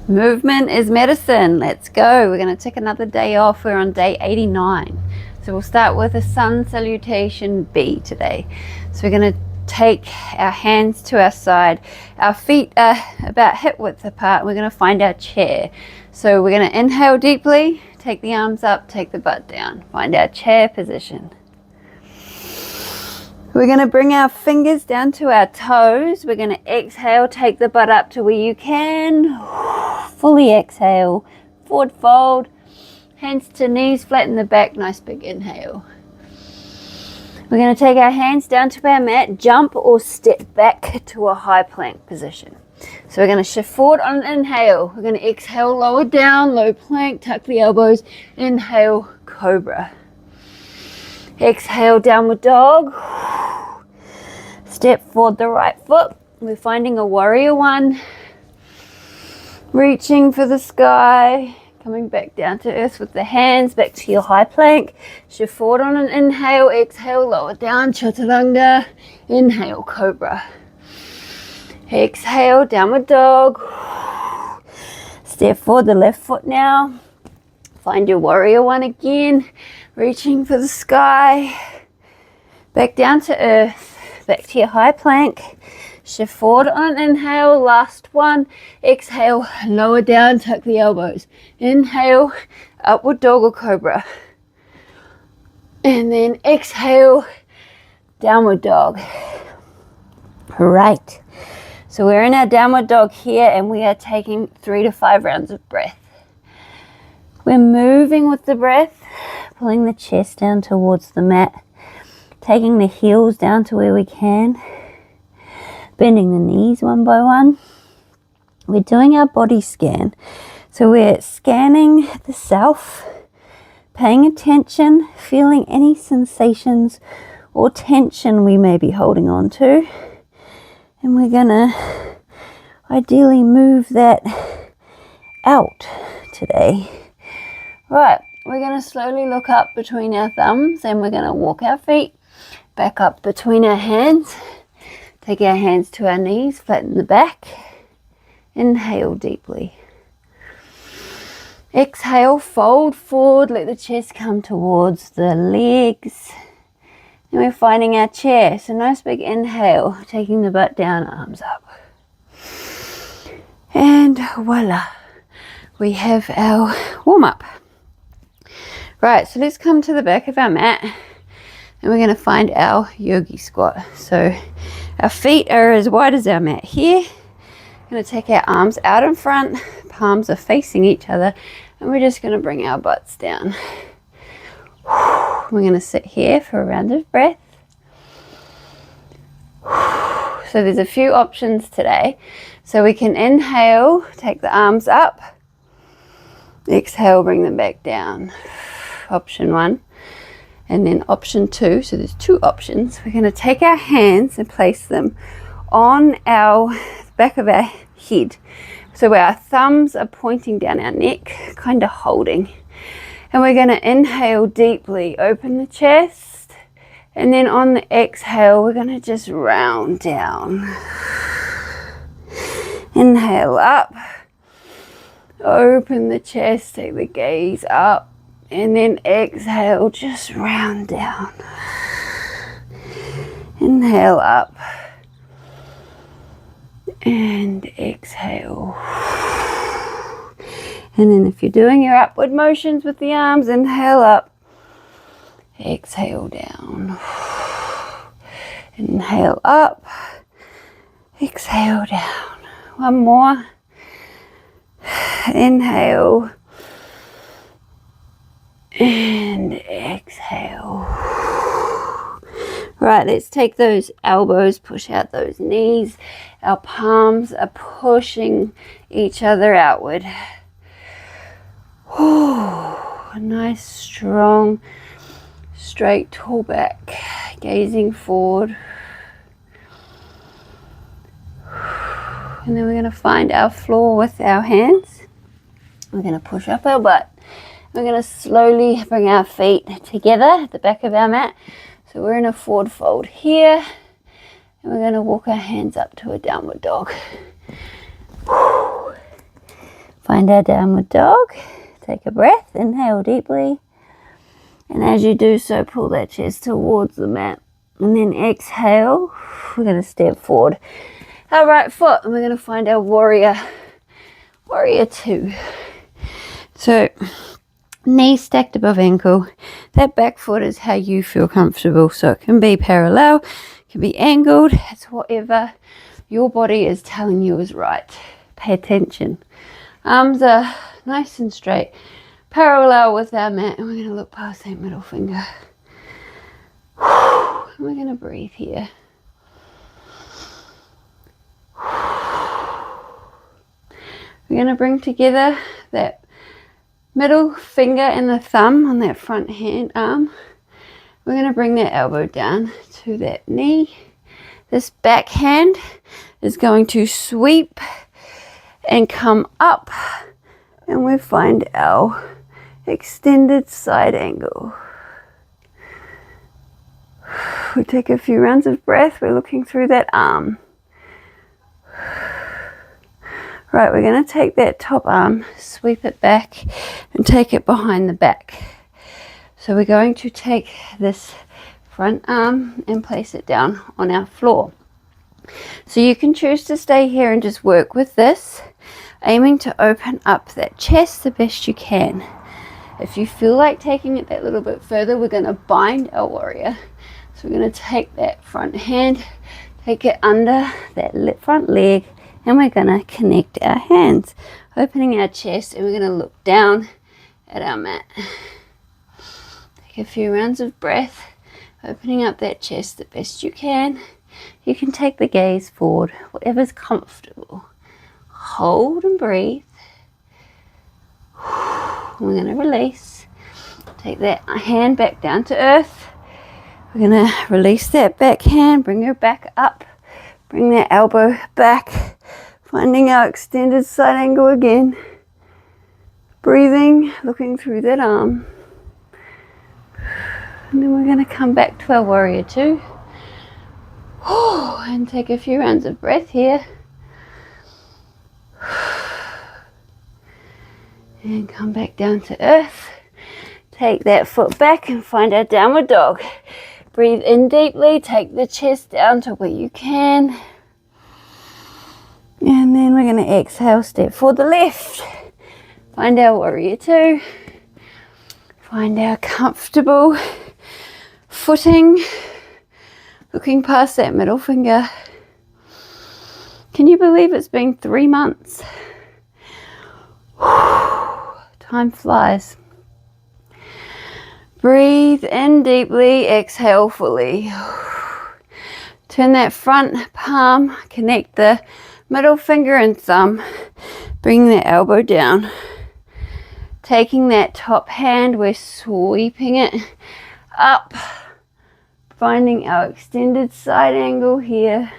Movement is medicine. Let's go. We're going to take another day off. We're on day 89. So we'll start with a sun salutation B today. So we're going to take our hands to our side. Our feet are about hip width apart. We're going to find our chair. So we're going to inhale deeply, take the arms up, take the butt down. Find our chair position. We're going to bring our fingers down to our toes. We're going to exhale, take the butt up to where you can. Fully exhale, forward fold, hands to knees, flatten the back, nice big inhale. We're going to take our hands down to our mat, jump or step back to a high plank position. So we're going to shift forward on an inhale. We're going to exhale, lower down, low plank, tuck the elbows, inhale, cobra. Exhale, downward dog. Step forward the right foot. We're finding a warrior one. Reaching for the sky. Coming back down to earth with the hands. Back to your high plank. Shift forward on an inhale. Exhale, lower down, chaturanga. Inhale, cobra. Exhale, downward dog. Step forward the left foot now. Find your warrior one again. Reaching for the sky. Back down to earth. Back to your high plank. Shift forward on an inhale. Last one. Exhale, lower down, tuck the elbows. Inhale, upward dog or cobra. And then exhale, downward dog. Right. So we're in our downward dog here and we are taking 3 to 5 rounds of breath. We're moving with the breath, pulling the chest down towards the mat, taking the heels down to where we can, bending the knees one by one. We're doing our body scan. So we're scanning the self, paying attention, feeling any sensations or tension we may be holding on to. And we're gonna ideally move that out today. Right, we're going to slowly look up between our thumbs and we're going to walk our feet back up between our hands. Take our hands to our knees, flatten the back. Inhale deeply. Exhale, fold forward, let the chest come towards the legs. And we're finding our chair. So nice big inhale, taking the butt down, arms up. And voila, we have our warm up. Right, so let's come to the back of our mat and we're going to find our yogi squat. So our feet are as wide as our mat here. We're going to take our arms out in front, palms are facing each other, and we're just going to bring our butts down. We're going to sit here for a round of breath. So there's a few options today. So we can inhale, take the arms up, exhale, bring them back down. Option 1, and then option 2. So there's 2 options. We're going to take our hands and place them on our back of our head. So our thumbs are pointing down our neck, kind of holding. And we're going to inhale deeply, open the chest, and then on the exhale, we're going to just round down. Inhale up, open the chest, take the gaze up. And then exhale, just round down. Inhale up. And exhale. And then if you're doing your upward motions with the arms, inhale up. Exhale down. Inhale up. Exhale down. One more. Inhale. And exhale. Right, let's take those elbows, push out those knees. Our palms are pushing each other outward. A nice, strong, straight, tall back, gazing forward. And then we're going to find our floor with our hands. We're going to push up our butt. We're going to slowly bring our feet together at the back of our mat. So we're in a forward fold here. And we're going to walk our hands up to a downward dog. Find our downward dog. Take a breath, inhale deeply. And as you do so, pull that chest towards the mat. And then exhale, we're going to step forward our right foot and we're going to find our warrior two. So knee stacked above ankle. That back foot is how you feel comfortable. So it can be parallel, it can be angled. It's whatever your body is telling you is right. Pay attention. Arms are nice and straight, parallel with our mat, and we're going to look past that middle finger. And we're going to breathe here. We're going to bring together that middle finger and the thumb on that front hand arm. We're going to bring that elbow down to that knee. This back hand is going to sweep and come up, and we find our extended side angle. We take a few rounds of breath. We're looking through that arm. Right, we're going to take that top arm, sweep it back, and take it behind the back. So we're going to take this front arm and place it down on our floor. So you can choose to stay here and just work with this, aiming to open up that chest the best you can. If you feel like taking it that little bit further, we're going to bind our warrior. So we're going to take that front hand, take it under that front leg, and we're going to connect our hands, opening our chest, and we're going to look down at our mat. Take a few rounds of breath, opening up that chest the best you can. You can take the gaze forward, whatever's comfortable. Hold and breathe. We're going to release. Take that hand back down to earth. We're going to release that back hand, bring her back up, bring that elbow back, finding our extended side angle again. Breathing, looking through that arm. And then we're going to come back to our warrior two. And take a few rounds of breath here. And come back down to earth. Take that foot back and find our downward dog. Breathe in deeply, take the chest down to where you can. And then we're going to exhale, step for the left. Find our warrior two. Find our comfortable footing. Looking past that middle finger. Can you believe it's been 3 months? Time flies. Breathe in deeply, exhale fully. Turn that front palm, connect the middle finger and thumb. Bring the elbow down. Taking that top hand, we're sweeping it up. Finding our extended side angle here.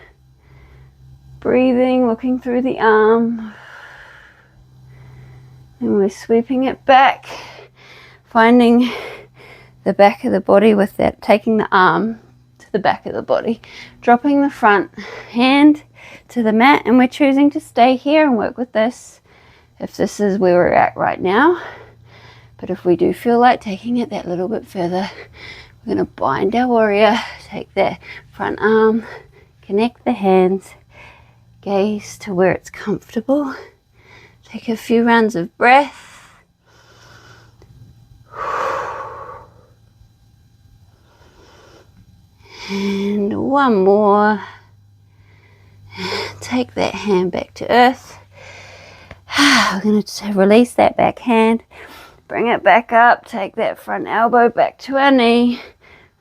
Breathing, looking through the arm. And we're sweeping it back. Finding the back of the body with that, taking the arm to the back of the body. Dropping the front hand to the mat, and we're choosing to stay here and work with this if this is where we're at right now. But if we do feel like taking it that little bit further, we're going to bind our warrior, take that front arm, connect the hands, gaze to where it's comfortable. Take a few rounds of breath. And one more. Take that hand back to earth. We're going to release that back hand. Bring it back up. Take that front elbow back to our knee.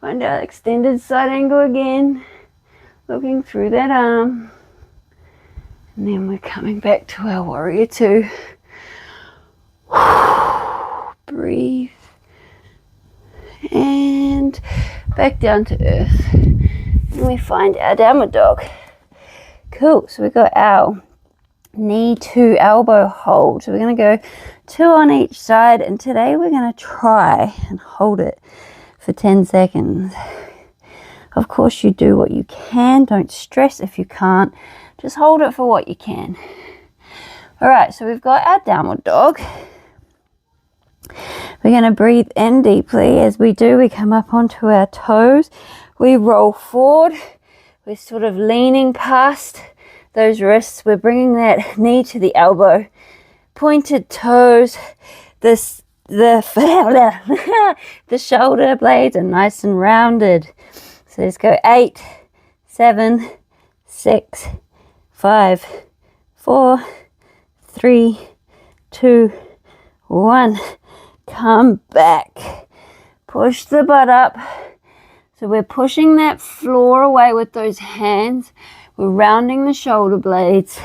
Find our extended side angle again. Looking through that arm. And then we're coming back to our warrior two. Breathe. And back down to earth. And we find our downward dog. Cool. So we've got our knee to elbow hold. So we're going to go 2 on each side. And today we're going to try and hold it for 10 seconds. Of course, you do what you can. Don't stress if you can't. Just hold it for what you can. All right, so we've got our downward dog. We're going to breathe in deeply. As we do, we come up onto our toes. We roll forward. We're sort of leaning past those wrists. We're bringing that knee to the elbow. Pointed toes. The shoulder blades are nice and rounded. So let's go 8, 7, 6, 5, 4, 3, 2, 1. Come back. Push the butt up. So we're pushing that floor away with those hands. We're rounding the shoulder blades.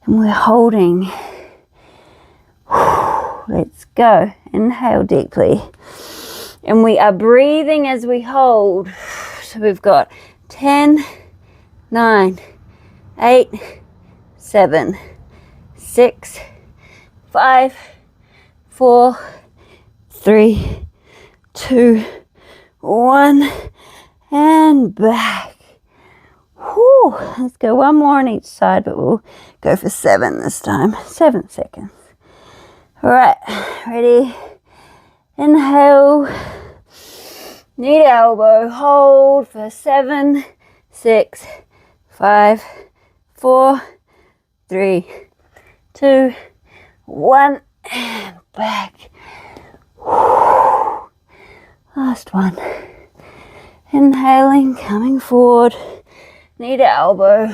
And we're holding. Let's go. Inhale deeply. And we are breathing as we hold. So we've got 10, 9, 8, 7, 6, 5, 4, 3, 2, 1, and back. Whew. Let's go one more on each side, but we'll go for 7 this time. 7 seconds. All right, ready? Inhale. Knee to elbow. Hold for 7, 6, 5, 4, 3, 2, 1, and back. Last one. Inhaling, coming forward. Knee to elbow.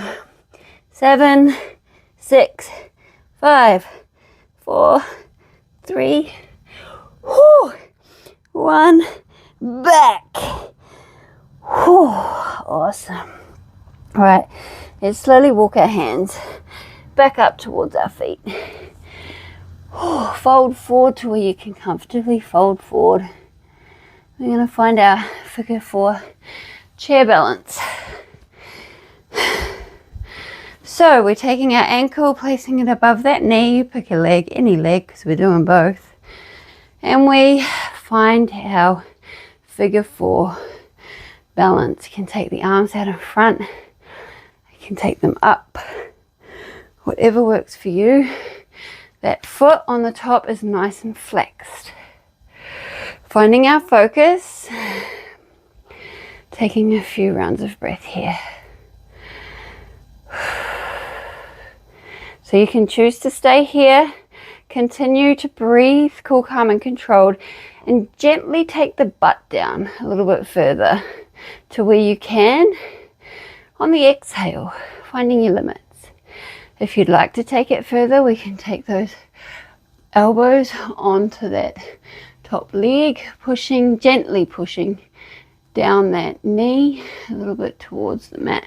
7, 6, 5, 4, 3, 1, back. Awesome. All right, let's slowly walk our hands back up towards our feet. Fold forward to where you can comfortably fold forward. We're going to find our figure 4 chair balance. So we're taking our ankle, placing it above that knee. You pick a leg, any leg, because we're doing both. And we find our figure 4 balance. You can take the arms out in front. You can take them up. Whatever works for you. That foot on the top is nice and flexed. Finding our focus. Taking a few rounds of breath here. So you can choose to stay here. Continue to breathe, cool, calm, and controlled. And gently take the butt down a little bit further to where you can. On the exhale, finding your limits. If you'd like to take it further, we can take those elbows onto that top leg, pushing, gently pushing down that knee a little bit towards the mat.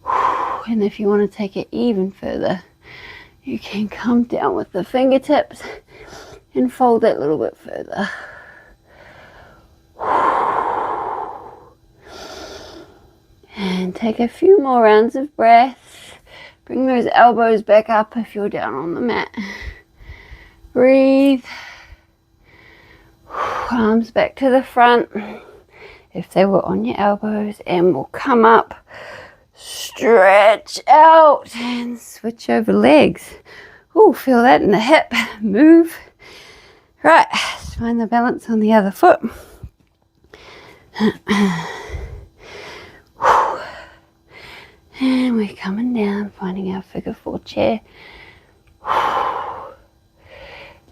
And if you want to take it even further, you can come down with the fingertips and fold that a little bit further. And take a few more rounds of breath. Bring those elbows back up if you're down on the mat. Breathe. Arms back to the front if they were on your elbows, and we'll come up, stretch out, and switch over legs. Ooh, feel that in the hip. Move. Right, let's find the balance on the other foot. And we're coming down, finding our figure 4 chair.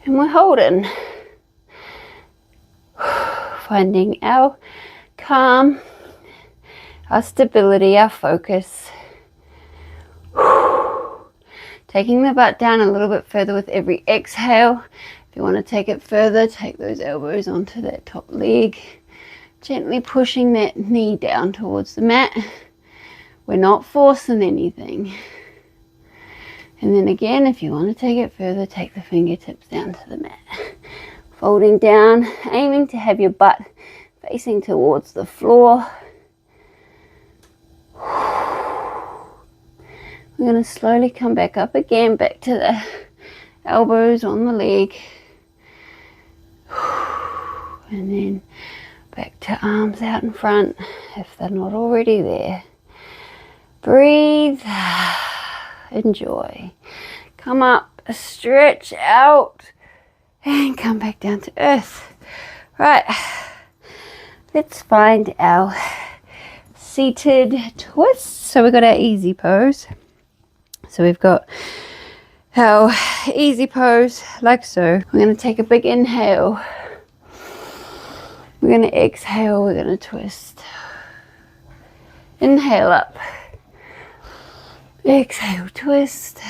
And we're holding. Finding our calm, our stability, our focus. Taking the butt down a little bit further with every exhale. If you want to take it further, take those elbows onto that top leg. Gently pushing that knee down towards the mat. We're not forcing anything. And then again, if you want to take it further, take the fingertips down to the mat. Folding down, aiming to have your butt facing towards the floor. We're going to slowly come back up again, back to the elbows on the leg. And then back to arms out in front if they're not already there. Breathe. Enjoy. come up, stretch out, and come back down to earth. Right, let's find our seated twist. So we've got our easy pose. So we've got our easy pose like so. We're going to take a big inhale. We're going to exhale. We're going to twist. Inhale up. Exhale, twist.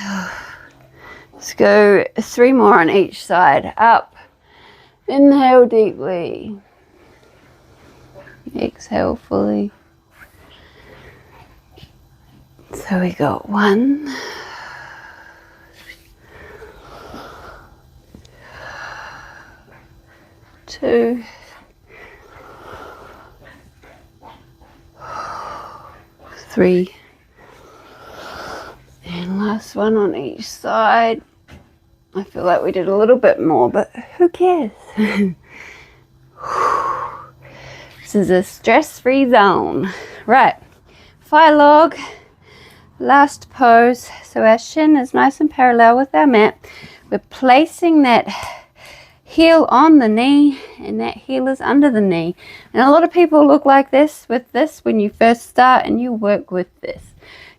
Let's go 3 more on each side. Up. Inhale deeply. Exhale fully. So we got 1, 2, 3, and last one on each side. I feel like we did a little bit more, but who cares? This is a stress-free zone. Right, fire log, last pose. So our shin is nice and parallel with our mat. We're placing that heel on the knee, and that heel is under the knee. And a lot of people look like this with this when you first start, and you work with this.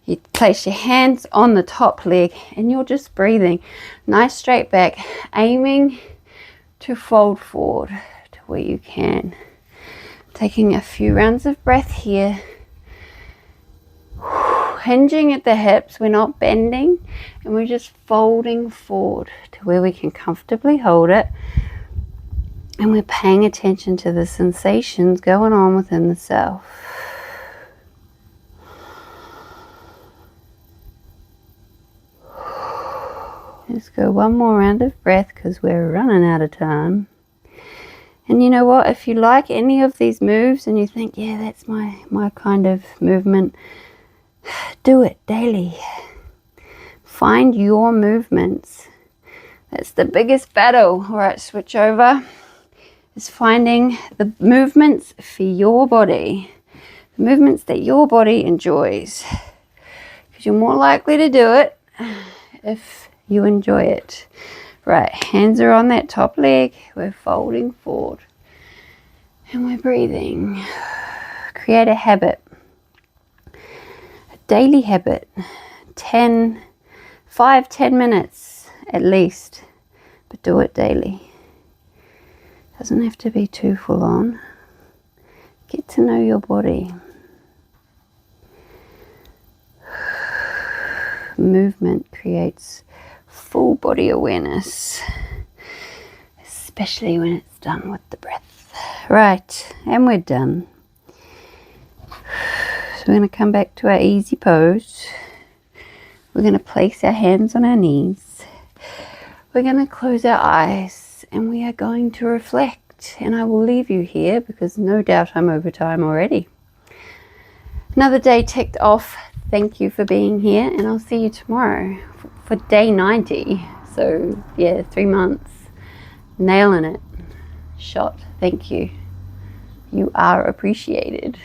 You place your hands on the top leg, and you're just breathing. Nice straight back, aiming to fold forward to where you can. Taking a few rounds of breath here. Hinging at the hips, we're not bending, and we're just folding forward to where we can comfortably hold it. And we're paying attention to the sensations going on within the self. Let's go 1 more round of breath because we're running out of time. And you know what? If you like any of these moves and you think, yeah, that's my kind of movement, do it daily. Find your movements. That's the biggest battle. All right, switch over. Is finding the movements for your body. The movements that your body enjoys. Because you're more likely to do it if you enjoy it. Right, hands are on that top leg. We're folding forward. And we're breathing. Create a habit. A daily habit. 10 minutes at least. But do it daily. Doesn't have to be too full on. Get to know your body. Movement creates full body awareness, especially when it's done with the breath. Right, and we're done. So we're going to come back to our easy pose. We're going to place our hands on our knees. We're going to close our eyes. And we are going to reflect, and I will leave you here because no doubt I'm over time already. Another day ticked off. Thank you for being here, and I'll see you tomorrow for day 90. So yeah, 3 months. Nailing it. Shot. Thank you. You are appreciated.